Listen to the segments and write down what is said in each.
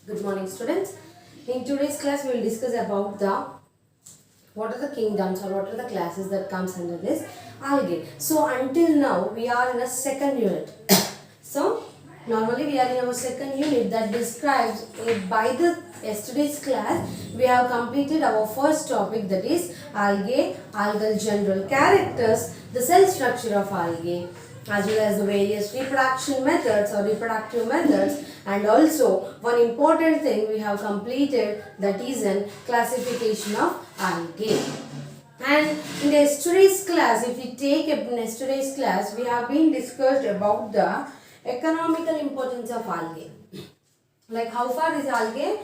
Good morning, students. In today's class, we will discuss about the what are the kingdoms or what are the classes that comes under this algae. So until now, we are in a second unit. So normally we are in our second unit that describes by the yesterday's class we have completed our first topic, that is algae, algal general characters, the cell structure of algae, as well as the various reproduction methods or reproductive methods, and also one important thing we have completed, that is an classification of algae. And in yesterday's class, if we take yesterday's class, we have been discussed about the economical importance of algae. Like how far is algae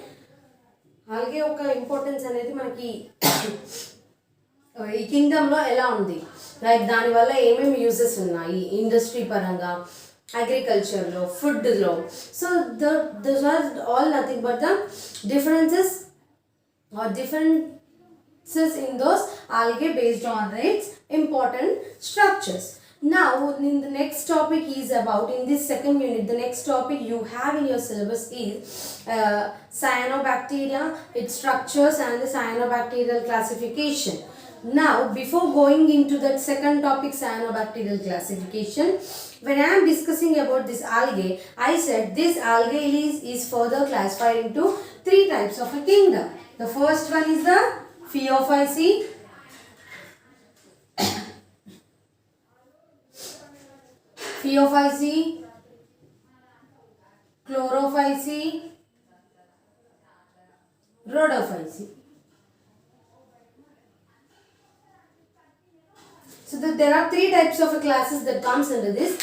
ఒక importance అనేది మనకి ఈ కింగ్డమ్లో ఎలా ఉంది, like దానివల్ల ఏమేమి uses ఉన్నాయి industry పరంగా, అగ్రికల్చర్లో, ఫుడ్లో. So this are all nothing but the differences or differences in those algae based on its important structures. Now in the next topic is about, in this second unit, the next topic you have in your syllabus is cyanobacteria, its structures and the cyanobacterial classification. Now before going into that second topic, cyanobacterial classification, when I am discussing about this algae, I said this algae is further classified into three types of a kingdom. The first one is the Phaeophyceae, Chlorophyceae, Rhodophyceae. So there are three types of classes that comes under this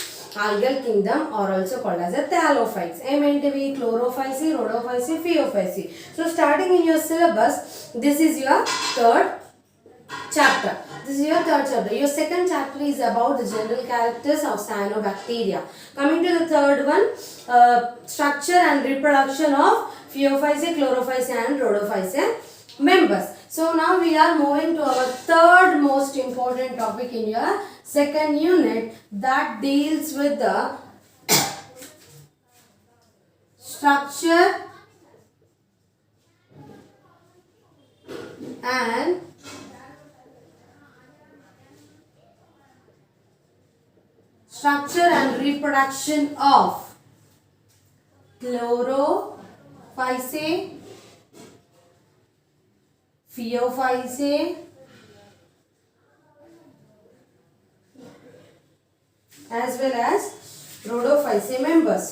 algal kingdom, or also called as a thallophytes. Ementivi, Chlorophyceae, Rhodophyceae, Phaeophyceae. So starting in your syllabus, this is your third chapter. Your second chapter is about the general characters of cyanobacteria. Coming to the third one, structure and reproduction of Phaeophyceae, Chlorophyceae and Rhodophyceae members. So now we are moving to our third most important topic in your second unit, that deals with the structure and reproduction of Chlorophyceae, Phaeophyceae as well as Rhodophyceae members.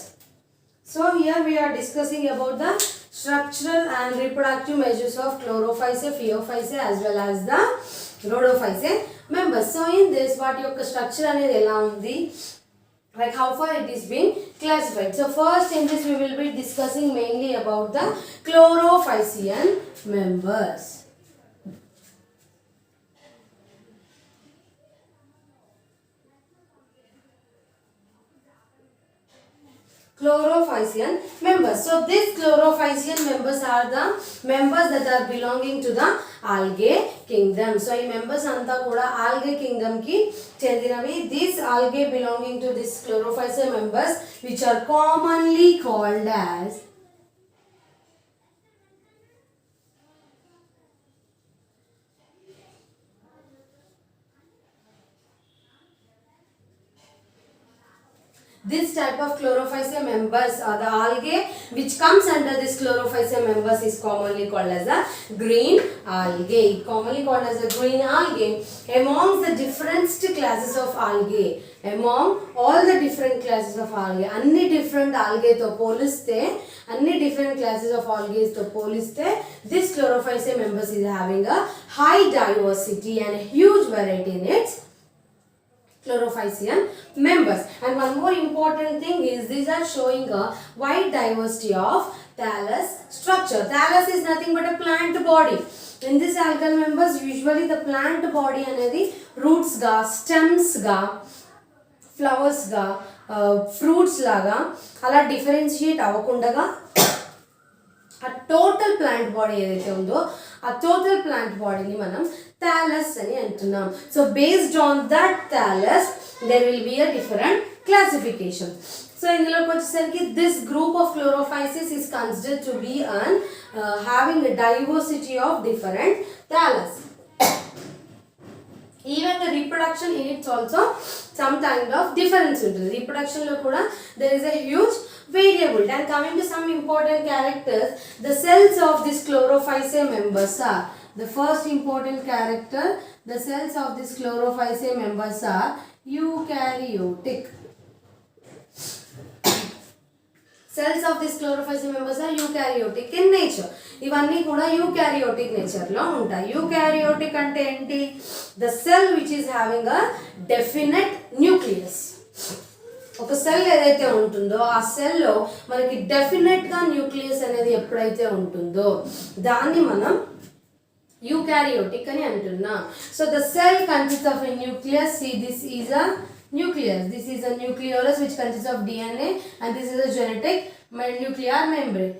So here we are discussing about the structural and reproductive measures of Chlorophyceae, Phaeophyceae as well as the Rhodophyceae members. So in this, what your structure అనేది ఎలా ఉంది, like how far it is being classified. So first in this we will be discussing mainly about the Chlorophycean members. Chlorophycean members. So these Chlorophycean members are the members that are belonging to the algae kingdom. So ఈ members అంతా కూడా algae kingdom కి చెందినవి. These algae belonging to this Chlorophycean members, which are commonly called as this type of Chlorophycean members, or the algae which comes under this Chlorophycean members, is commonly called as a green algae. Commonly called as a green algae. Among the different classes of algae, among all the different classes of algae, అన్ని different algae తో పోలిస్తే, అన్ని different classes of algae తో పోలిస్తే, this Chlorophycean members is having a high diversity and a huge variety in its Chlorophycean members. And one more important thing is, these are showing a wide diversity of thallus structure. Thallus is nothing but a plant body. In this algal members, usually the plant body అనేది roots గా, stems గా, flowers గా, fruits లాగా అలా differentiate అవ్వకుండా ఆ total plant body ఏదైతే ఉందో ఆ టోటల్ ప్లాంట్ బాడీని మనం థాలస్ అని అంటున్నాం. So based on that thallus there will be a different classification. So ఇందులోకి వచ్చేసరికి this group of chlorophyces is considered to be an having a diversity of different thallus. Even the reproduction in it also some kind of difference ఉంటుంది. Reproduction లో కూడా there is a huge variable. And coming to some important characters, the cells of this chlorophyceae members are, the first important character, the cells of this chlorophyceae members are eukaryotic. Cells of this chlorophyceae members are eukaryotic in nature. ఇవన్నీ కూడా eukaryotic nature లో ఉంటాయి. Eukaryotic అంటే ఏంటి? The cell which is having a definite nucleus. ఒక cell ఏదైతే ఉంటుందో ఆ సెల్లో మనకి డెఫినెట్గా న్యూక్లియస్ అనేది ఎప్పుడైతే ఉంటుందో దాన్ని మనం యూకారియోటిక్ అని అంటున్నాం. So the cell consist of a nucleus. See, this is a nucleus. This is a nucleolus which consists of DNA, and this is a genetic nuclear membrane.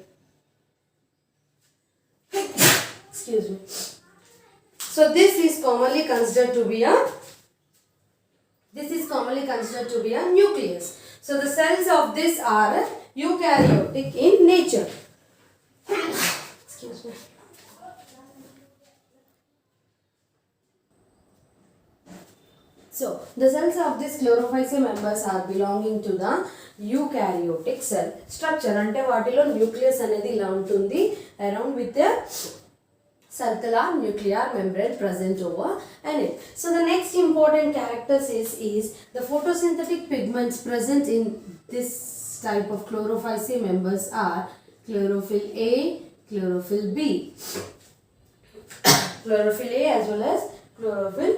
Excuse me. So this is commonly considered to be a nucleus. So the cells of this are eukaryotic in nature. Excuse me. So the cells of this chlorophyceae members are belonging to the eukaryotic cell structure. అంటే వాటిలో nucleus అనేది ఇలా ఉంటుంది around with a circular nuclear membrane present over it. So the next important characters is the photosynthetic pigments present in this type of chlorophyceae members are chlorophyll A, chlorophyll B. Chlorophyll A as well as chlorophyll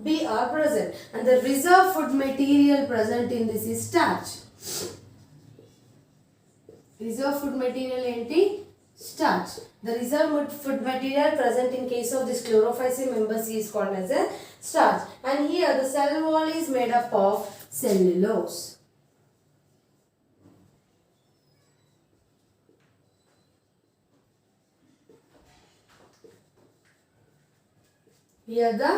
B are present, and the reserve food material present in this is starch. Reserve food material enti? Starch. The reserve food material present in case of this chlorophyceae members is called as a starch, and here the cell wall is made up of cellulose. Here the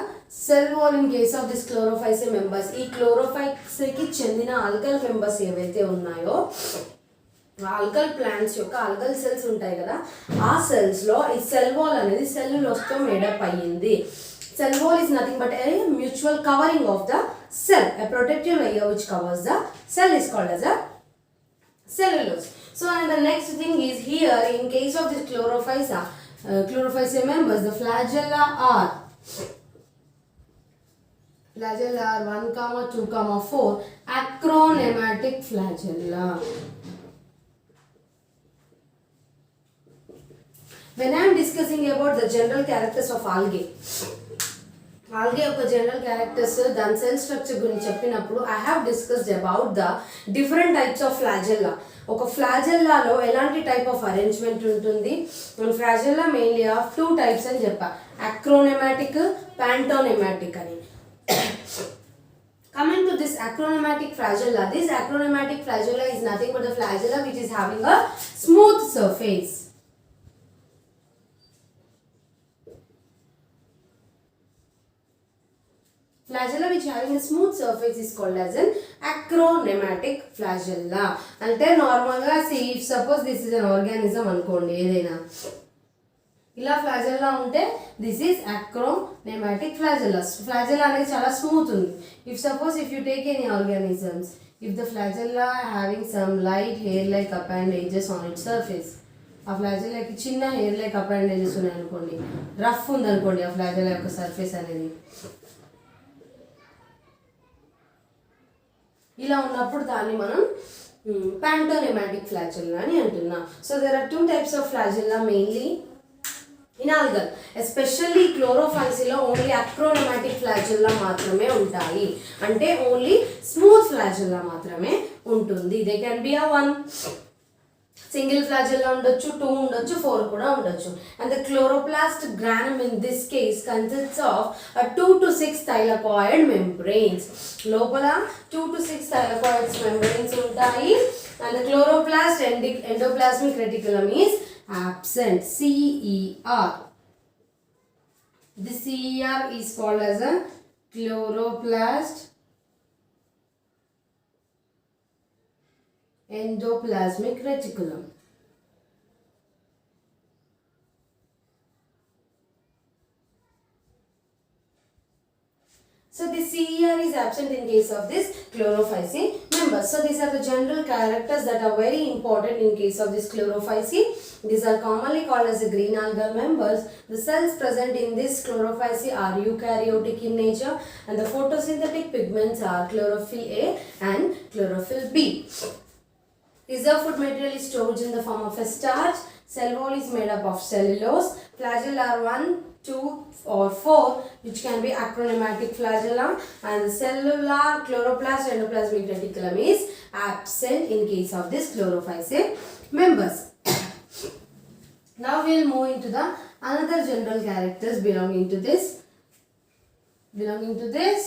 cell wall in case of this chlorophyceae members. ఈ chlorophyceae చెందిన algal members ఏవైతే ఉన్నాయో algal plants యొక్క algal cells ఉంటాయి కదా, ఆ సెల్స్లో ఈ cell wall అనేది సెల్యులోస్తో మేడప్ అయ్యింది. Cell wall is nothing but a mutual covering of the cell. A protective layer which covers the cell is called as a cellulose. So and the next thing is here in case of this chlorophyceae members, the flagella are 1, 2, 4 acronematic flagella. When I am discussing about the general characters of algae యొక్క general characters దాని cell structure గురించి చెప్పినప్పుడు I have discussed about the different types of flagella. ఒక ఫ్లాజెల్లాలో ఎలాంటి type of arrangement ఉంటుంది? Flagella mainly of 2 types అని చెప్పా, అక్రోనెమాటిక్, ప్యాంటోనెమాటిక్ అని. Coming to this acronematic flagella, this acronematic flagella is nothing but the flagella which is having a smooth surface. Flagella which having a smooth surface is called as an acronematic flagella. అంటే నార్మల్గా if suppose this is an organism అనుకోండి ఏదైనా, ఇలా flagella ఉంటే this is acronematic flagella. Flagella అనేది చాలా smooth ఉంది. If you take any organisms, if the flagella having some light hair like appendages on its surface, ఆ ఫ్లాజెల్లాకి చిన్న హెయిర్ లైక్ అపెండేజెస్ ఉన్నాయి అనుకోండి, రఫ్ ఉంది అనుకోండి ఆ ఫ్లాజెల్లా యొక్క సర్ఫేస్ అనేది, ఇలా ఉన్నప్పుడు దాన్ని మనం ప్యాంటోనెమాటిక్ ఫ్లాజెల్లా అని అంటున్నాం. So there are 2 types of flagella mainly in algal. Especially క్లోరోఫైసిలో ఓన్లీ అక్రోనెమాటిక్ ఫ్లాజెల్లా మాత్రమే ఉంటాయి, అంటే ఓన్లీ స్మూత్ ఫ్లాజెల్లా మాత్రమే ఉంటుంది. They can be 1 single flagella ఉండొచ్చు, 2 ఉండొచ్చు, 4 కూడా ఉండొచ్చు. And the chloroplast granum in this case consists of 2 to 6 thylakoid membranes. లోపల 2 to 6 థైలకాయిడ్స్ మెంబ్రెయిన్స్ ఉంటాయి. And the chloroplast endoplasmic reticulum is absent. CER. The CER is called as a chloroplast endoplasmic reticulum. So the CER is absent in case of this chlorophycine members. So these are the general characters that are very important in case of this chlorophycine. These are commonly called as the green algal members. The cells present in this chlorophyce are eukaryotic in nature, and the photosynthetic pigments are chlorophyll A and chlorophyll B. Reserve food material is stored in the form of a starch. Cell wall is made up of cellulose. Flagella are 1, 2 or 4, which can be acronymatic flagella, and the cellular chloroplast endoplasmic reticulum is absent in case of this chlorophyce members. Now we will move into the another general characters belonging to this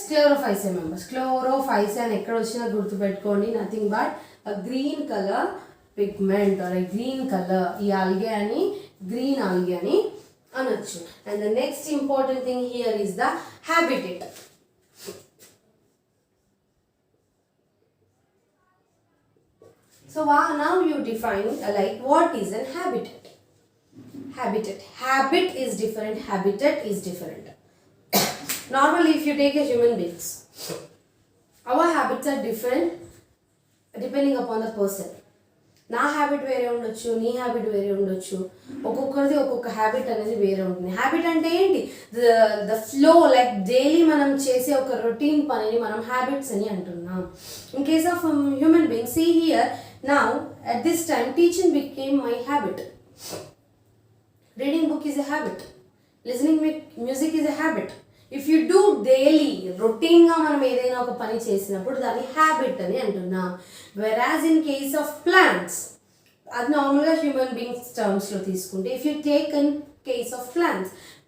chlorophyce members. Chlorophyce and ekkada vachina gurtu pettukondi, nothing but a green color pigment or a green color ee algae ani green algae ani anachu. And the next important thing here is the habitat. So now you define like what is an habitat. Habit is different, habitat is different. Normally if you take a human beings, our habits are different depending upon the person. నా habit వేరే ఉండొచ్చు, నీ habit వేరే ఉండొచ్చు, ఒక్కొక్కరిది ఒక్కొక్క habit అనేది వేరే ఉంటుంది. హ్యాబిట్ అంటే ఏంటి? ద ఫ్లో, లైక్ డైలీ మనం చేసే ఒక రొటీన్ పనిని మనం హ్యాబిట్స్ అని అంటున్నాం. In case of human being, see here now at this time teaching became my habit. Reading book is a habit. Listening music is a habit. If you do daily, routine గా మనం ఏదైనా ఒక పని చేసినప్పుడు దాన్ని habit అని అంటున్నాం. Whereas in case of plants, అది నార్మల్గా హ్యూమన్ బీయింగ్స్ టర్మ్స్లో తీసుకుంటే, if you take in case of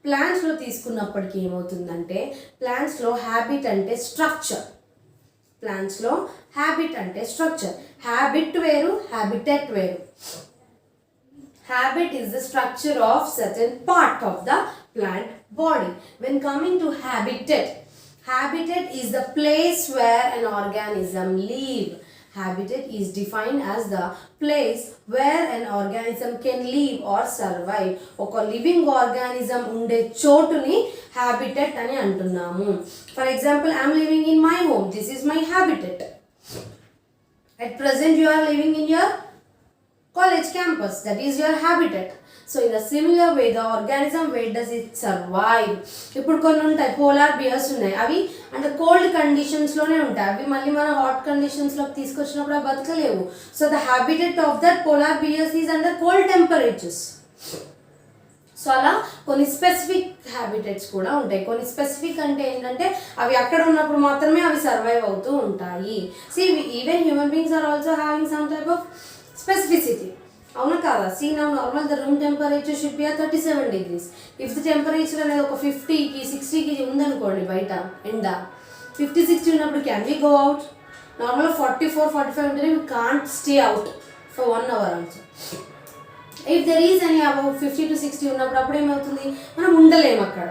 ప్లాంట్స్లో తీసుకున్నప్పటికీ ఏమవుతుందంటే, ప్లాంట్స్లో హ్యాబిట్ అంటే స్ట్రక్చర్. హ్యాబిట్ వేరు, హ్యాబిటెట్ వేరు. Habit is the structure of certain part of the plant body. When coming to habitat is the place where an organism live. Habitat is defined as the place where an organism can live or survive. Oka living organism unde chotuni habitat ani antunnamu. For example, I am living in my home. This is my habitat. At present you are living in your college campus, that is your habitat. So in a similar way, the organism, where does it survive? ఇప్పుడు కొన్ని ఉంటాయి, polar beers ఉన్నాయి, అవి అంటే cold కండిషన్స్లోనే ఉంటాయి. అవి మళ్ళీ మన హాట్ కండిషన్స్లోకి తీసుకొచ్చినప్పుడు అవి బతకలేవు. So the habitat of that polar bears is under cold temperatures. So అలా కొన్ని స్పెసిఫిక్ హ్యాబిటెట్స్ కూడా ఉంటాయి. కొన్ని స్పెసిఫిక్ అంటే ఏంటంటే అవి అక్కడ ఉన్నప్పుడు మాత్రమే అవి సర్వైవ్ అవుతూ ఉంటాయి. See even human beings are also having some type of specificity. అవునా కాదా? See now normal the room temperature should be at 37 degrees. If the temperature అనేది ఒక 50కి 60కి ఉందనుకోండి, బయట ఎండ 50-60 ఉన్నప్పుడు can we go out? Normal 44-45 ఉంటేనే we can't stay out for 1 hour also. If there is any about 50-60 ఉన్నప్పుడు అప్పుడు ఏమవుతుంది, మనం ఉండలేము అక్కడ.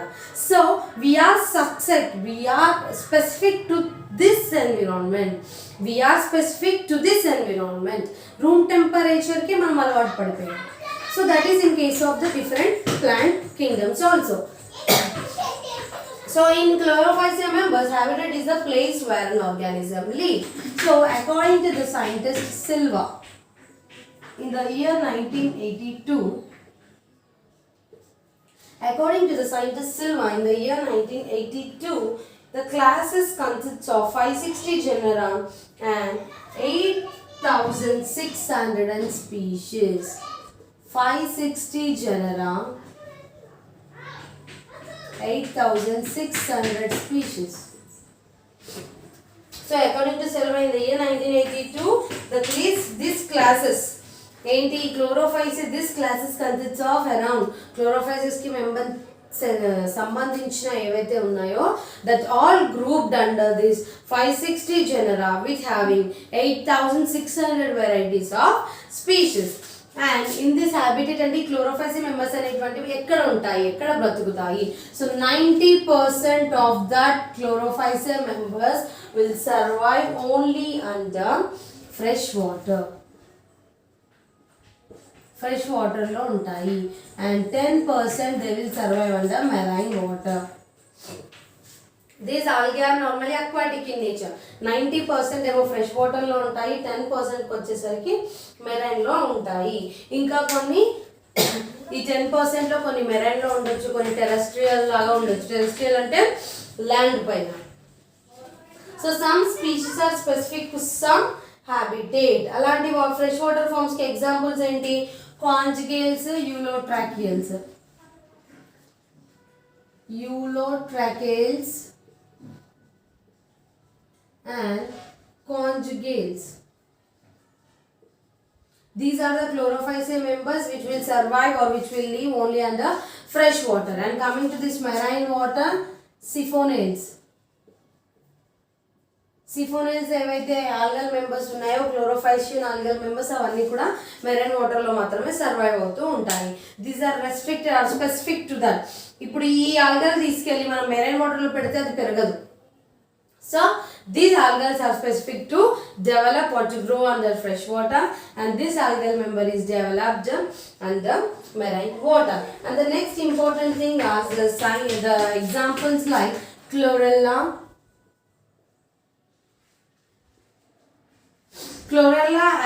So we are specific to this environment. Room temperature కి మనం అలవాటు పడిపోయాం. So that is in case of the different plant kingdoms also. So in chlorophyll members, habitat is the place where an organism lives. So according to the scientist Silva, in the year 1982, the classes consists of 560 genera and 8,600 species. 560 genera, 8,600 species. So according to Silva, in the year 1982, these classes, chlorophytes, this classes consists of around chlorophytes ki member సంబంధించిన ఏవైతే ఉన్నాయో, that all grouped under this 560 genera with having 8,600 varieties of species. And in this habitat అంటే ఈ Chlorophyceae members అనేటువంటివి ఎక్కడ ఉంటాయి, ఎక్కడ బ్రతుకుతాయి? So 90% of that Chlorophyceae members will survive only under fresh water. Fresh వాటర్లో ఉంటాయి. And 10% they will survive under marine water. These algae are normally aquatic in nature. 90% ఏమో ఫ్రెష్ వాటర్లో ఉంటాయి, 10% వచ్చేసరికి మెరైన్లో ఉంటాయి. ఇంకా కొన్ని ఈ 10%లో కొన్ని మెరైన్లో ఉండొచ్చు, కొన్ని టెరెస్ట్రియల్ లాగా ఉండొచ్చు. టెరెస్ట్రియల్ అంటే ల్యాండ్ పైన. So some species are specific to some habitat. అలాంటి ఫ్రెష్ వాటర్ ఫార్మ్స్కి ఎగ్జాంపుల్స్ ఏంటి? Conjugales, ulotrichales. Ulotrichales and conjugates. These are the chlorophyceae members which will survive or which will live only under fresh water. And coming to this marine water, siphonales. Siphonales ఏవైతే algal members ఉన్నాయో, క్లోరోఫైషియన్ algal members, అవన్నీ కూడా marine వాటర్లో మాత్రమే survive అవుతూ ఉంటాయి. These are restricted or specific to that. ఇప్పుడు ఈ ఆల్గల్ తీసుకెళ్ళి మనం మెరైన్ వాటర్లో పెడితే అది పెరగదు. So these algals are specific to develop or to grow under fresh water, and this algal member is developed under marine water. And the next important thing is the examples like chlorella,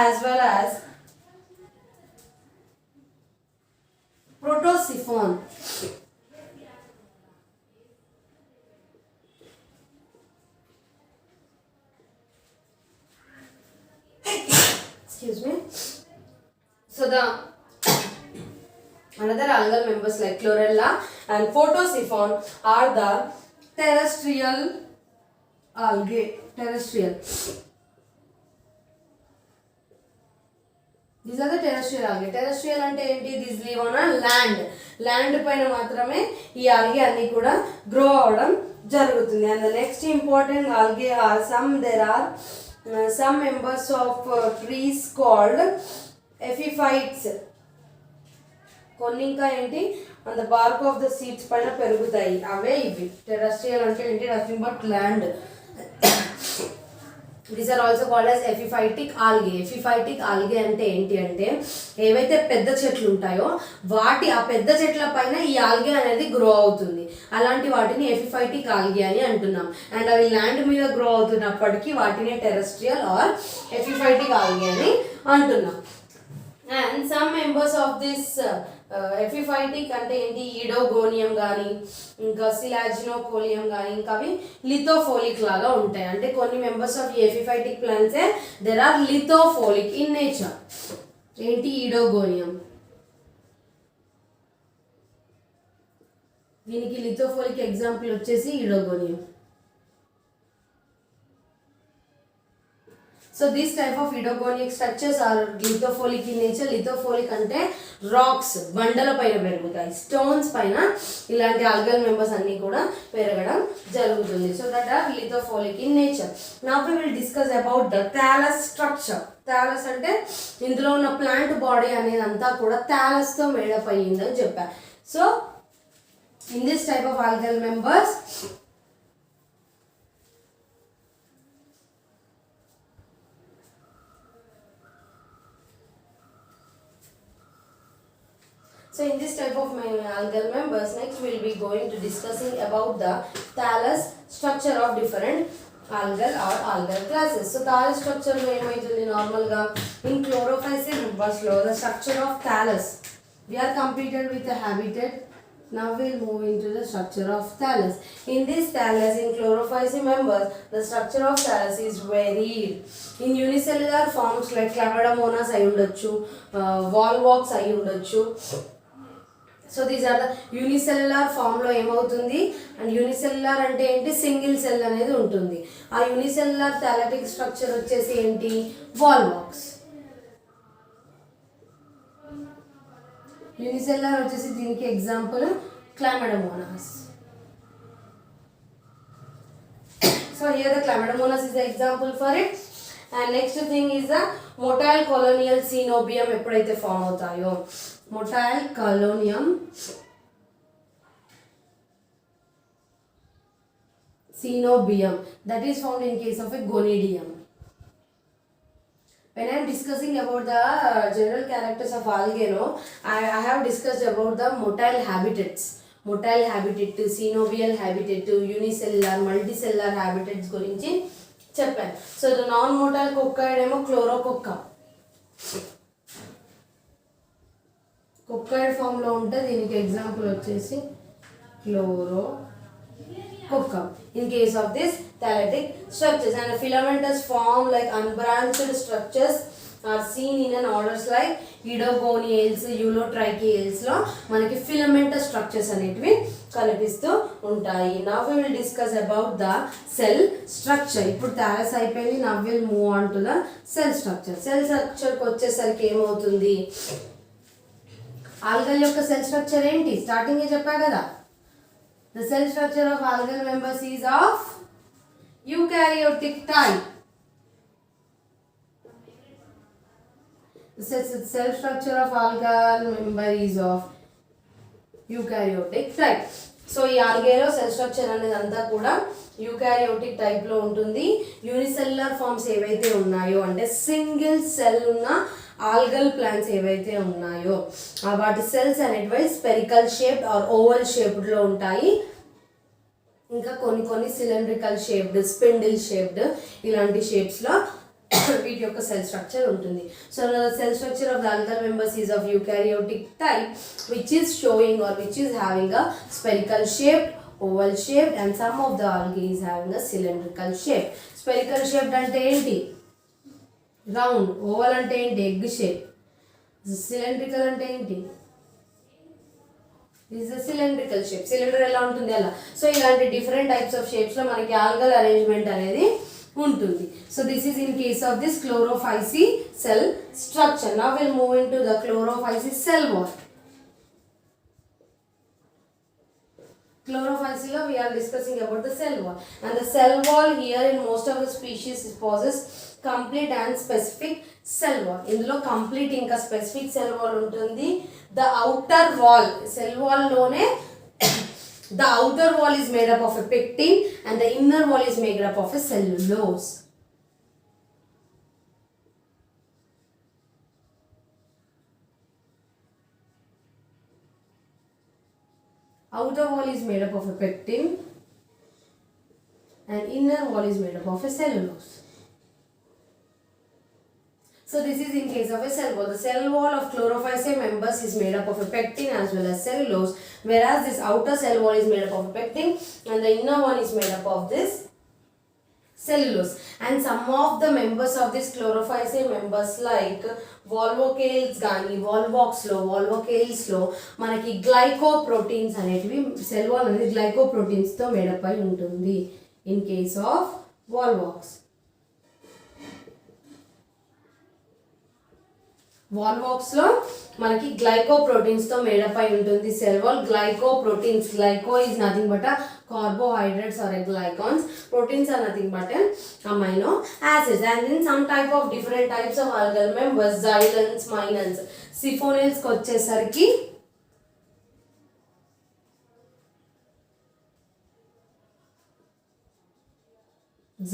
as well as protosiphon. Excuse me. So the another algal members like chlorella and protosiphon are the terrestrial algae. Terrestrial. These are the terrestrial algae. Terrestrial ante enti? These live on a land. Land paina మాత్రమే ఈ algae అన్ని కూడా grow అవడం జరుగుతుంది. And the next important algae are some members of trees called epiphytes. కొన్ని ఇంకా ఏంటి, on the bark of the seeds పైన పెరుగుతాయి, అవే ఇవి. టెరెస్ట్రియల్ అంటే ఏంటి? Nothing but land. These are also called as epiphytic algae. Epiphytic algae అంటే ఏంటి అంటే, ఏవైతే పెద్ద చెట్లు ఉంటాయో ఆ పెద్ద చెట్ల పైన ఈ ఆల్గే అనేది గ్రో అవుతుంది. అలాంటి వాటిని ఎపిఫైటిక్ ఆల్గే అని అంటున్నాం. అండ్ అవి ల్యాండ్ మీద గ్రో అవుతున్నప్పటికీ వాటిని టెరెస్ట్రియల్ ఆర్ ఎపిఫైటిక్ ఆల్గే అని అంటున్నాం. And some members of this epiphytic అంటే ఏంటి? ఈడోగోనియం కానీ, ఇంకా సిలాజినోకోలియం కానీ, ఇంకా అవి లిథోఫోలిక్ లాగా ఉంటాయి. అంటే కొన్ని members of epiphytic plants there are lithophilic in nature. ఏంటి? ఈడోగోనియం. దీనికి లిథోఫోలిక్ ఎగ్జాంపుల్ వచ్చేసి oedogonium. So this type of idogonic structures are lithopholic in nature. Lithopholic ante rocks, బండల పైన పెరుగుతాయి, స్టోన్స్ పైన ఇలాంటి ఆల్గల్ మెంబర్స్ అన్ని కూడా పెరగడం జరుగుతుంది. So that are lithopholic in nature. Now we will discuss about the thallus structure. Thallus అంటే ఇందులో ఉన్న ప్లాంట్ బాడీ అనేది అంతా కూడా థాలస్తో మేడప్ అయ్యిందని చెప్పారు. So in this type of algal members So in this type of algal members, next we will be going to discussing about the thallus structure of different algal or algal classes. So thallus structure lo emaitundi normal ga in chlorophyceae members lo the structure of thallus. We are completed with the habitat. Now we will move into the structure of thallus. In this thallus, in chlorophyceae members, the structure of thallus is varied. In unicellular forms like Chlamydomonas ayi undochu, volvox ayi undochu. So these are the unicellular form లో ఏమవుతుంది, and unicellular అంటే ఏంటి? Single cell అనేది ఉంటుంది. ఆ unicellular థాలటిక్ structure వచ్చేసి ఏంటి? వాల్వాక్స్. Unicellular వచ్చేసి దీనికి example Chlamydomonas. So here the Chlamydomonas is the example for it. And next thing is the motile colonial cenobium ఎప్పుడైతే ఫామ్ అవుతాయో motile colonium cenobium that is found in case of a gonidium. When I am discussing about the general characters of algae, I have discussed about the motile habitats. Motile habitat, cenobial habitat, unicellular, multicellular habitats గురించి చెప్పాను. So the non motile కొక్కాయిడ్ ఏమో క్లోరోకొక్కా. కొక్కాయిడ్ ఫామ్లో ఉంటే దీనికి example వచ్చేసి క్లోరోకొక్కా. In case of this thalassotic structures and filamentous form like unbranched structures are seen in an orders like Edogoniales, Eulotrichiales లో మనకి filamentous structures అనేటివి కనిపిస్తూ ఉంటాయి. Now we will discuss about the cell structure. ఇప్పుడు thallus అయిపోయింది. Now we will move on to the cell structure. Cell structure కి వచ్చేసరికి ఏమవుతుంది? ఆల్గల్ యొక్క సెల్ స్ట్రక్చర్ ఏంటి? స్టార్టింగ్ ఏ చెప్పా కదా. The cell structure of algal members is of eukaryotic type. The cell structure of algal member is of eukaryotic type. So ఈ ఆల్గేలో cell structure అనేది అంతా కూడా యూకారియోటిక్ టైప్ లో ఉంటుంది. యూనిసెల్యులర్ ఫార్మ్స్ ఏవైతే ఉన్నాయో అంటే సింగిల్ సెల్ ఉన్న ఆల్గల్ ప్లాంట్స్ ఏవైతే ఉన్నాయో వాటి సెల్స్ అనేటివి spherical shaped or oval shaped లో ఉంటాయి. ఇంకా కొన్ని సిలిండ్రికల్ షేప్డ్, స్పిండిల్ షేప్డ్ ఇలాంటి షేప్స్ లో వీటి యొక్క సెల్ స్ట్రక్చర్ ఉంటుంది. So the cell structure of the algal members is of eukaryotic type which is showing or which is having a spherical shaped, oval shaped and some of the algae is having a cylindrical shape. Spherical shaped అంటే ఏంటి? Round. Oval అంటే ఏంటి? Egg shape. Cylindrical అంటే ఏంటి? This is cylindrical shape. Cylinder ఎలా ఉంటుంది అలా. So ఇలాంటి డిఫరెంట్ టైప్స్ ఆఫ్ షేప్స్ లో మనకి ఆల్గల్ అరేంజ్మెంట్ అనేది ఉంటుంది. So this is in case of this Chlorophyceae cell structure. Now will move into the Chlorophyceae cell wall. Chlorophyll we are discussing about the cell wall, and the cell wall here in most of the species possess complete and specific cell wall. ఇందులో complete ఇంకా specific cell wall ఉంటుంది. The outer wall cell wall లోనే the outer wall is made up of a pectin and the inner wall is made up of a cellulose. Outer wall is made up of a pectin and inner wall is made up of a cellulose. So this is in case of a cell wall. The cell wall of Chlorophyceae members is made up of a pectin as well as cellulose, whereas this outer cell wall is made up of a pectin and the inner one is made up of this cellulose. And some of the members of this Chlorophyceae members like volvocales గానీ volvocales లో మనకి glycoproteins అనేటివి cell wall అనేది glycoproteins తో made up అయి ఉంటుంది. In case of వాల్వాక్స్ లో మనకి గ్లైకోప్రోటీన్స్ తో మేడప్ అయి ఉంటుంది cell wall. Glycoproteins, glyco is nothing but carbohydrates or glycans. Proteins are nothing but amino acids. And in some type of different types of algal members, xylons, minans, siphonales కి వచ్చేసరికి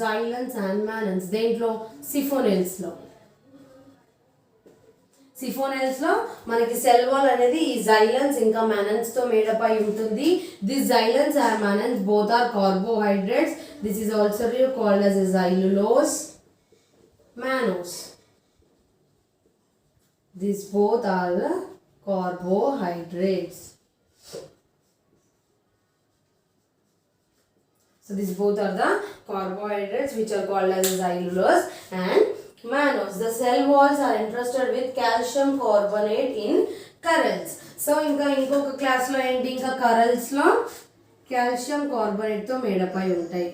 xylons and manans, దేంట్లో siphonales లో మనకి cell wall అనేది ఈ xylons ఇంకా manans తో made up అయి ఉంటుంది. These xylons and manans both are carbohydrates. This is also called as a xylulose, mannose. These both are the carbohydrates. So these both are the carbohydrates which are called as xylulose and mannose. The cell walls are encrusted with calcium carbonate in corals. So ఇంకొక class లో ఏంటి, ఇంకా కరల్స్ లో calcium carbonate తో made up అయి ఉంటాయి.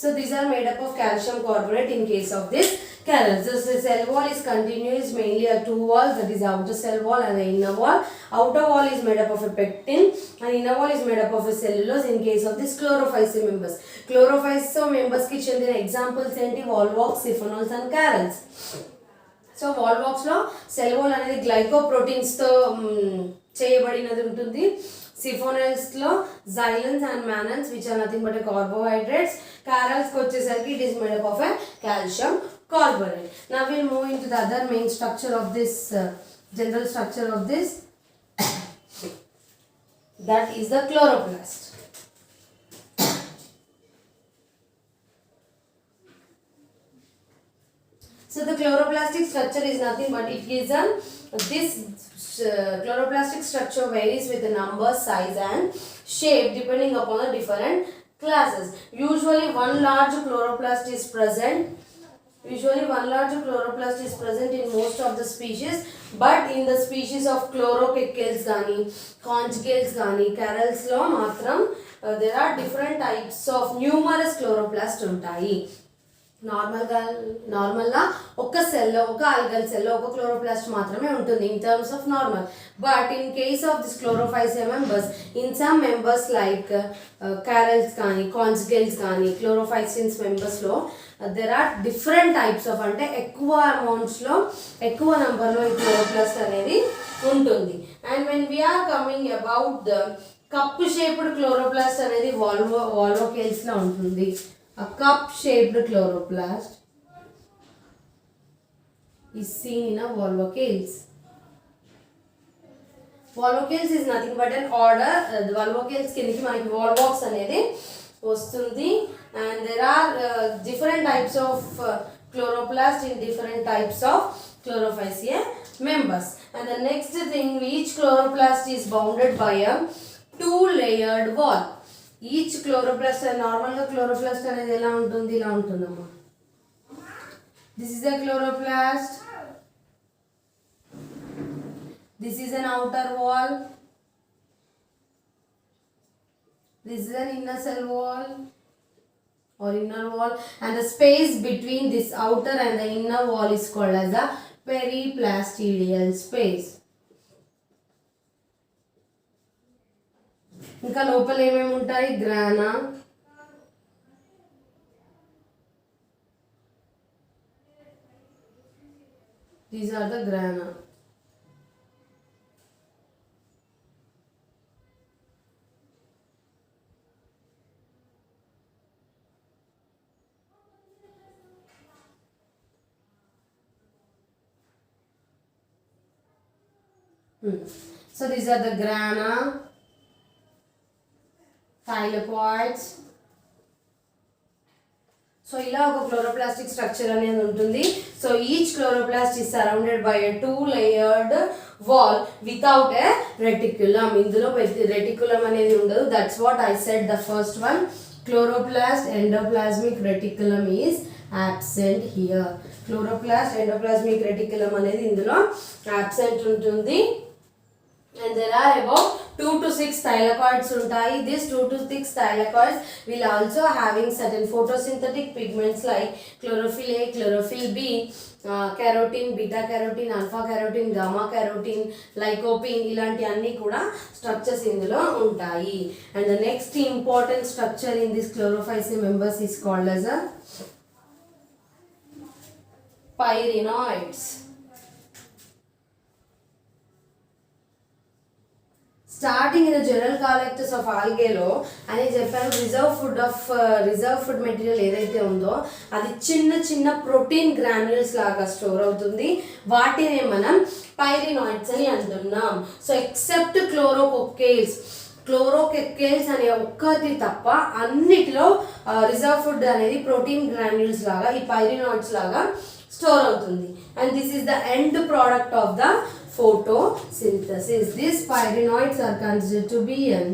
So these are made up of calcium carbonate in case of this corals. The cell wall is continuous mainly at two walls, that is outer cell wall and the inner wall. outer wall is made up of a pectin and inner wall is made up of a cellulose in case of this chlorophyce members. Chlorophyce members ki chendina examples enti volvox, siphonals and carols. So వాల్వాక్స్లో cell wall అనేది గ్లైకోప్రోటీన్స్తో చేయబడినది ఉంటుంది. సిఫోనల్స్లో xylans and mannans which are nothing but carbohydrates. క్యారల్స్కి వచ్చేసరికి it is made up of a calcium carbonate. Now we'll move into the other main structure of this, general structure of this, that is the chloroplast. So the chloroplastic structure is nothing but it is this chloroplastic structure varies with the number, size and shape depending upon the different classes. Usually one large chloroplast is present. In most of the species, but in the species of chlorocaccales gaani, conjugates gaani, carols lo matram there are different types of numerous chloroplasts untayi. నార్మల్గా ఒక సెల్లో, ఒక algal సెల్లో ఒక chloroplast మాత్రమే ఉంటుంది in terms of normal. But in case of this Chlorophyceae members, in some members like charales కానీ, conjugates కానీ, క్లోరోఫైసియన్స్ మెంబర్స్లో there are different types of, అంటే ఎక్కువ అమౌంట్స్లో, ఎక్కువ నెంబర్లో ఈ క్లోరోప్లాస్ట్ అనేది ఉంటుంది. And when we're coming about the cup shaped chloroplast అనేది వాల్వోకేల్స్లో ఉంటుంది. A cup-shaped chloroplast is seen in a volvocales. Volvocales is nothing but an order. The volvocales కిందకి మనకి volvox అనేది వస్తుంది. And there are different types of chloroplast in different types of chlorophyceae members. And the next thing, each chloroplast is bounded by a two-layered wall. Each chloroplast, నార్మల్గా chloroplast అనేది ఎలా ఉంటుంది, ఇలా ఉంటుందమ్మా. This is the chloroplast, this is an outer wall, this is an inner cell wall or inner wall, and the space between this outer and the inner wall is called as the periplastidial space. ఇంకా లోపల ఏమేమి ఉంటాయి, grana, these are the grana. So these are the grana, thylakoids. So ఇలా ఒక chloroplastic structure అనేది ఉంటుంది. So each chloroplast is surrounded by a two layered wall without a reticulum. ఇందులో reticulum అనేది ఉండదు. That's what I said the first one. Chloroplast endoplasmic reticulum is absent here. Chloroplast endoplasmic reticulum అనేది ఇందులో absent ఉంటుంది. And there are about 2 to 6 thylakoids ఉంటాయి. These 2 to 6 thylakoids will also having certain photosynthetic pigments like chlorophyll A, chlorophyll B, carotene, beta carotene, alpha carotene, gamma carotene, lycopene, ఇలాంటి అన్ని కూడా structures ఇందులో ఉంటాయి. And the next important structure in this chlorophyceae members is called as a pyrenoids. Starting in the general characters of ఆల్గేలో అని చెప్పాను, reserve food material ఏదైతే ఉందో అది చిన్న చిన్న ప్రోటీన్ గ్రాన్యూల్స్ లాగా స్టోర్ అవుతుంది. వాటినే మనం పైరినాయిడ్స్ అని అంటున్నాం. సో ఎక్సెప్ట్ క్లోరోకెక్కేల్స్ అనే ఒక్కటి తప్ప అన్నిటిలో రిజర్వ్ ఫుడ్ అనేది ప్రోటీన్ గ్రాన్యూల్స్ లాగా ఈ పైరినాయిడ్స్ లాగా స్టోర్ అవుతుంది. And this is the end product of the photosynthesis. These pyrenoids are considered to be an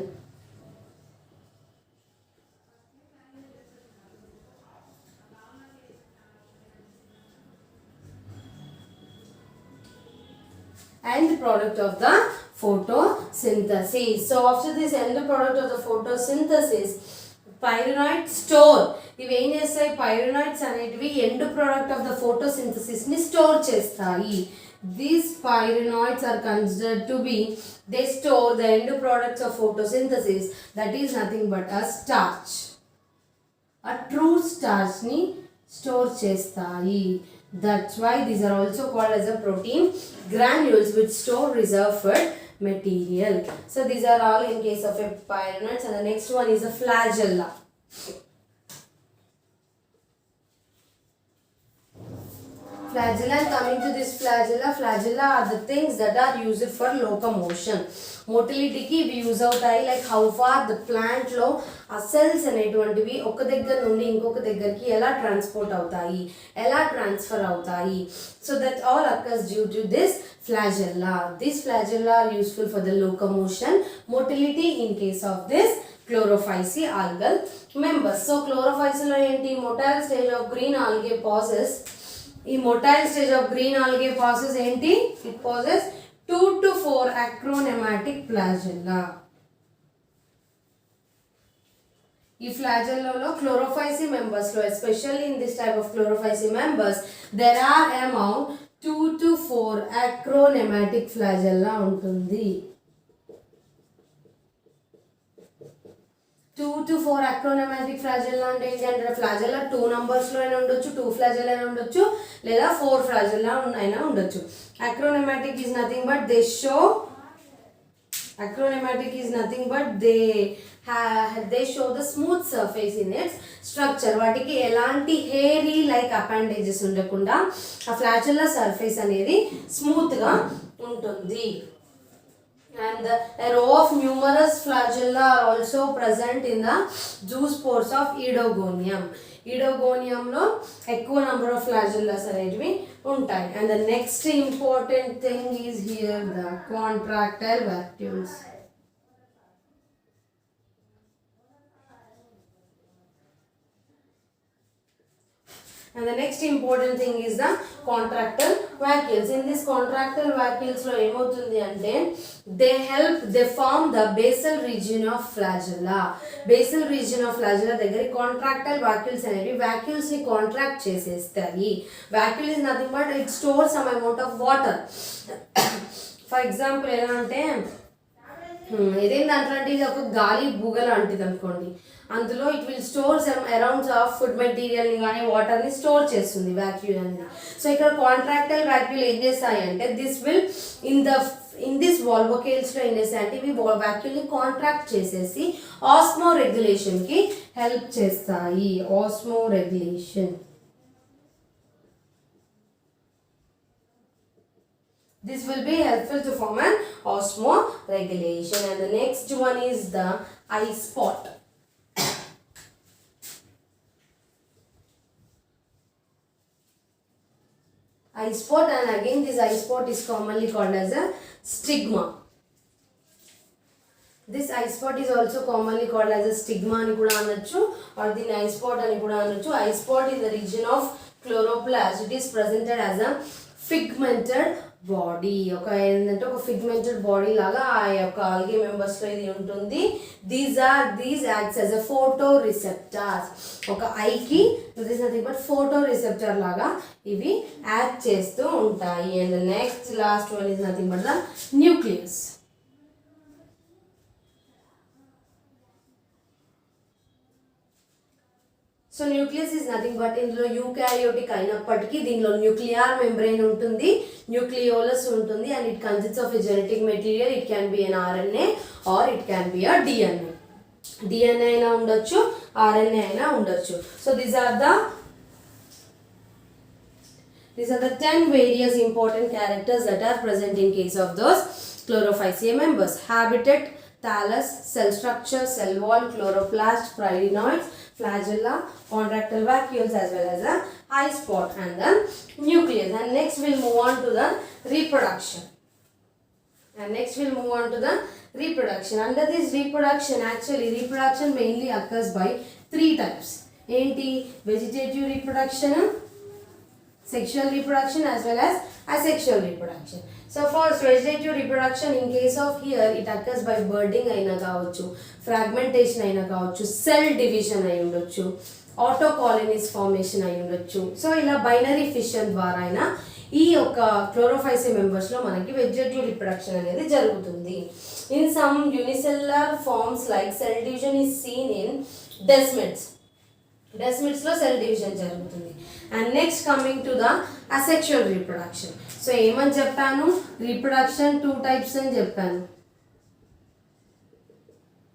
end product of the photosynthesis. So after this end product of the photosynthesis, pyrenoid store, ఇవి ఏం చేస్తాయి, pyrenoids అనేటివి end product of the photosynthesis ని store చేస్తాయి. These pyrenoids are considered to be, they store the end products of photosynthesis, that is nothing but a starch. A true starch ni store chestayi. That's why these are also called as a protein granules which store reserved food material. So these are all in case of a pyrenoids. And the next one is a flagella. Flagella, and coming to this flagella are the things that are used for locomotion. Motility we use అవుతాయి, like how far the plant లో ఆ cells అనేటువంటివి ఒక దగ్గర నుండి ఇంకొక దగ్గరికి ఎలా ట్రాన్స్పోర్ట్ అవుతాయి, ఎలా ట్రాన్స్ఫర్ అవుతాయి. So that all occurs due to this flagella. These flagella are useful for the locomotion, motility in case of this chlorophyceae algal members. So chlorophyceae లో ఏంటి, motile stage of green algae pauses. ఈ motile stage of green algae pauses ఏంటి, it pauses 2 to 4 acronematic flagella. ఈ ఫ్లాజెల్లాలో chlorophyceae members లో, especially in this type of chlorophyceae members, there are among 2 to 4 acronematic flagella ఉంటుంది. 2 to 4 acronematic flagella అంటే ఏంటంటే flagella 2 numbers లో అయినా ఉండొచ్చు, 2 flagella అయినా ఉండొచ్చు, లేదా 4 flagella అయినా ఉండొచ్చు. Acronematic is nothing but they show, acronematic is nothing but they show the smooth surface in its structure. వాటికి ఎలాంటి hairy like appendages ఉండకుండా ఆ flagella surface అనేది స్మూత్ గా ఉంటుంది. And a row of numerous flagella are also present in the zoospores of Oedogonium. Oedogonium లో ఎక్కువ number of flagellas అనేటివి ఉంటాయి. And the next important thing is here the contractile vacuoles. And the next important thing is the contractile vacuoles. In this contractile vacuoles lo emoutundi ante they form the basal region of flagella. Basal region of flagella daggara contractile vacuoles anevi vacuoles ni contract chesestayi. Vacuole is nothing but it stores some amount of water. For example ela ante ఏదైనా దాంట్లో ఇది ఒక గాలి బుగ లాంటిది అనుకోండి, అందులో it will store some arounds of food మెటీరియల్ని కానీ వాటర్ని స్టోర్ చేస్తుంది వాక్యూల్ అనేది. సో ఇక్కడ కాంట్రాక్టైల్ వాక్యూల్ ఏం చేస్తాయి అంటే దిస్ విల్ ఇన్ దిస్ వాల్వోకేల్స్లో ఏం చేస్తాయి అంటే ఇవి వాక్యూల్ని కాంట్రాక్ట్ చేసేసి ఆస్మో రెగ్యులేషన్కి హెల్ప్ చేస్తాయి. Osmo regulation, this will be helpful to form an osmoregulation. And the next one is the eye spot. Eye spot, and again this eye spot is commonly called as a stigma. This eye spot is also commonly called as a stigma ani kuda anachu, or the eye spot ani kuda anachu. Eye spot is the region of chloroplast. It is presented as a pigmented body. ఒక ఏంటంటే ఒక ఫిగ్మెంటెడ్ body లాగా ఆ యొక్క algae మెంబర్స్లో ఇది ఉంటుంది. These acts as a photo receptors. ఒక ఐకి this nothing but photo receptor లాగా ఇవి యాక్ట్ చేస్తూ ఉంటాయి. And next last one is nothing but the nucleus. So nucleus is nothing but ఇందులో యూకారియోటిక్ అయినప్పటికీ దీనిలో న్యూక్లియర్ మెంబ్రెయిన్ ఉంటుంది, న్యూక్లియోలస్ ఉంటుంది, and it consists of a genetic material. It can be an RNA or it can be a DNA. DNA అయినా ఉండొచ్చు, RNA అయినా ఉండొచ్చు. So these are the 10 various important characters that are present in case of those chlorophyceae members. Habitat, thallus, cell structure, cell wall, chloroplast, pyrenoids, flagella, contractile vacuoles, as well as the eye spot and the nucleus. And next we'll move on to the reproduction. Under this reproduction, actually reproduction mainly occurs by 3 types. Enti vegetative reproduction, sexual reproduction, as well as asexual reproduction. So first vegetative reproduction, in case of here it occurs by budding aina kavachu, fragmentation aina kavachu, cell division ayi undochu, autocolonies formation ayi undochu. So ila binary fission ద్వారా అయినా ఈ యొక్క క్లోరోఫైసీ మెంబర్స్లో మనకి vegetative reproduction అనేది జరుగుతుంది. In some unicellular forms like cell division is seen in desmids. డెస్మిడ్స్లో cell division జరుగుతుంది. And next coming to the asexual reproduction. So ఏమని చెప్పాను, రీప్రొడక్షన్ 2 types అని చెప్పాను,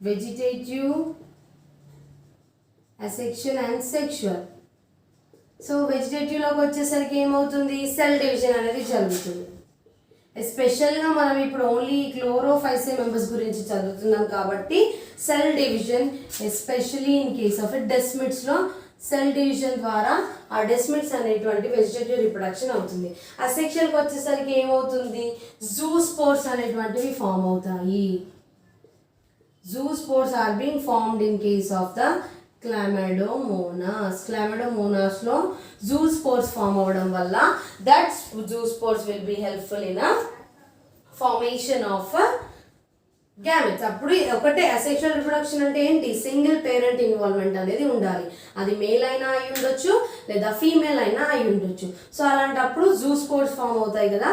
vegetative, asexual and sexual. So వెజిటేటివ్లోకి వచ్చేసరికి ఏమవుతుంది, సెల్ డివిజన్ అనేది జరుగుతుంది. ఎస్పెషల్గా మనం ఇప్పుడు ఓన్లీ క్లోరోఫైసీ మెంబర్స్ గురించి చదువుతున్నాం కాబట్టి cell division especially in case of డెస్మిడ్స్లో సెల్ డివిజన్ ద్వారా ఆ డెస్మిడ్స్ అనేటువంటి వెజిటేటివ్ రిప్రొడక్షన్ అవుతుంది. అసెక్షువల్కి వచ్చేసరికి ఏమవుతుంది, జూస్పోర్స్ అనేటువంటివి ఫామ్ అవుతాయి. Zoospores are being formed in case of the chlamydomonas. క్లామిడోమోనాస్లో జూస్పోర్స్ ఫామ్ అవ్వడం వల్ల that zoospores will be helpful in formation of gametes. అప్పుడు ఒకటే అసెక్షువల్ రిప్రొడక్షన్ అంటే ఏంటి, సింగిల్ పేరెంట్ ఇన్వాల్వ్మెంట్ అనేది ఉండాలి. అది మేల్ అయినా అయి ఉండొచ్చు లేదా ఫీమేల్ అయినా అయి ఉండొచ్చు. సో అలాంటప్పుడు జూస్పోర్స్ ఫామ్ అవుతాయి కదా.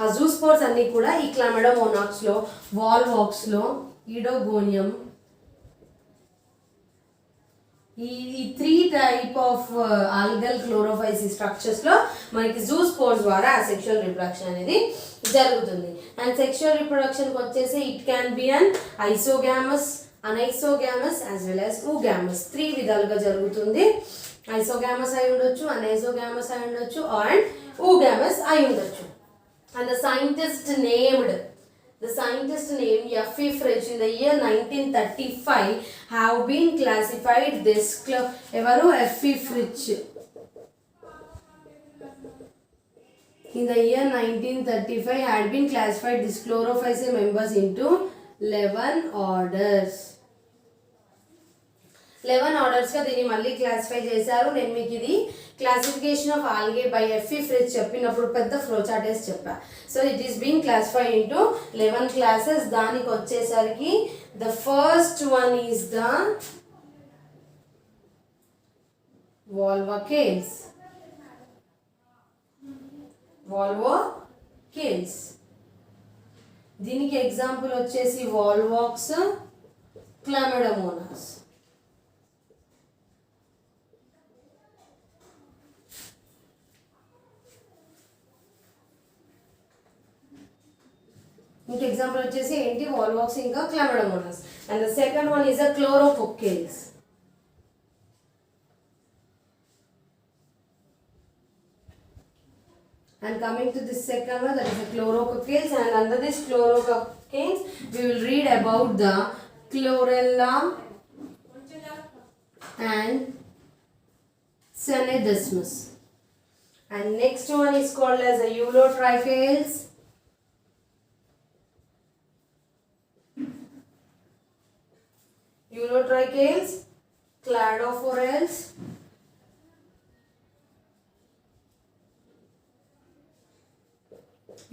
ఆ జూస్పోర్స్ అన్నీ కూడా ఈ క్లామిడోమోనాస్లో, వాల్వాక్స్లో, ఈడోగోనియం, ఈ 3 type ఆఫ్ ఆల్గల్ క్లోరోఫైసీ స్ట్రక్చర్స్లో మనకి జూస్పోర్స్ ద్వారా అసెక్షువల్ రిప్రొడక్షన్ అనేది జరుగుతుంది. అండ్ సెక్షువల్ రిప్రొడక్షన్కి వచ్చేసి it can be an isogamous, anisogamous as well as oogamous. 3 విధాలుగా జరుగుతుంది. ఐసోగామస్ అయి ఉండొచ్చు, అనైసోగామస్ అయి ఉండొచ్చు అండ్ ఊగామస్ అయి ఉండొచ్చు. And the scientist named F.E. Fritsch in the year 1935 have been classified this evaru F.E. Fritsch in the year 1935 had been classified this chlorophyll members into 11 orders. 11 ఆర్డర్స్గా దీన్ని మళ్ళీ క్లాసిఫై చేశారు. నేను మీకు ఇది classification of algae by F E Fritsch చెప్పినప్పుడు పెద్ద flow chart వేసి చెప్పా. So it is being classified into 11 classes. దానికి వచ్చేసరికి the first one is the volvocales. Volvocales దీనికి ఎగ్జాంపుల్ వచ్చేసి వాల్వాక్స్, క్లామిడోమోనాస్. ఇంక ఎగ్జాంపుల్ వచ్చేసి ఏంటి, వాల్వాక్స్ ఇంకా chlamydomonas. And the second one is a chlorococcales. And coming to this second one, that is the chlorococcales, and under this chlorococcales we will read about the chlorella and Cynodesmus. And next one is called as the eulotrichales. Eulotrichales, cladophorales,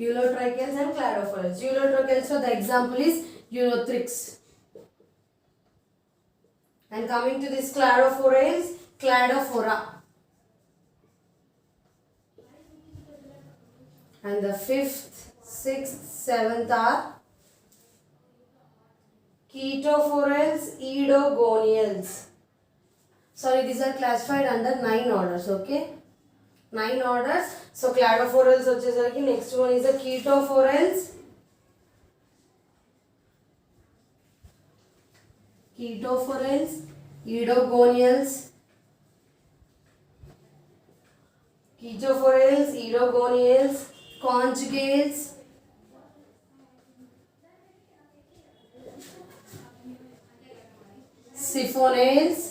eulotrichales and cladophorales. Eulotrichales, so the example is Eurothrix. And coming to this cladophorales, Cladophora. And the 5th, 6th, 7th are Chaetophorales, Edogonials. Sorry, these are classified under 9 orders, okay? 9 orders. So Cladophorales వచ్చేసరికి next one is the Chaetophorales. Chaetophorales, Edogonials. Chaetophorales, Edogonials, conjugates, siphonales,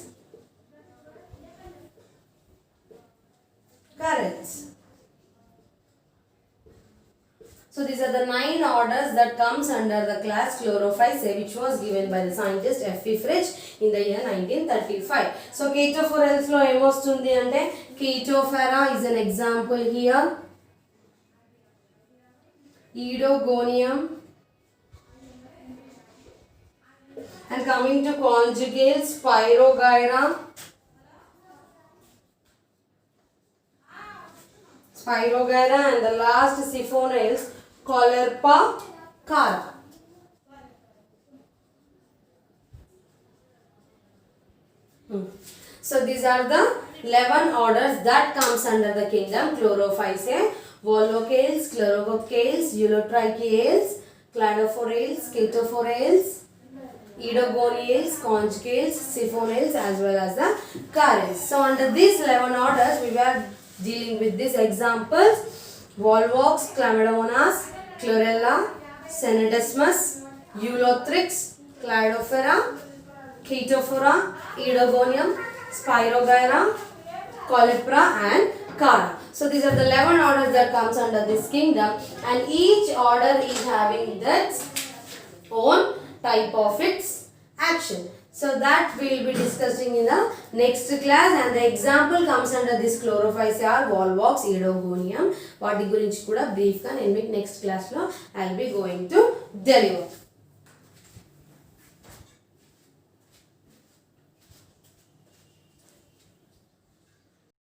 currents. So these are the 9 orders that comes under the class Chlorophyceae, which was given by the scientist F.E. Fritsch in the year 1935. So Chaetophorales lo em vastundi ante Chaetophora is an example here. Edogonium. And coming to conjugates, Spirogyra. Spirogyra, and the last siphonoids Caulerpa cara. So these are the 11 orders that comes under the kingdom Chlorophyceae: Volvocales, Chlorobacales, Eulotrichiales, Cladophorales, Chaetophorales, Edogoniales, Conjugales, Siphonoids, as well as the Caries. So under these 11 orders we were dealing with these examples: Volvox, Chlamydomonas, Chlorella, Senedesmus, Eulothrix, Cladophora, Chaetophora, Edogonium, Spirogyra, Caulerpa, and Cara. So these are the 11 orders that comes under this kingdom, and each order is having its own type of its action. So that we will be discussing in the next class, and the example comes under this Chlorophyceae, Volvox, Edogonium. వాటి గురించి కూడా brief గా నేను మీకు next class లో I'll be going to deliver.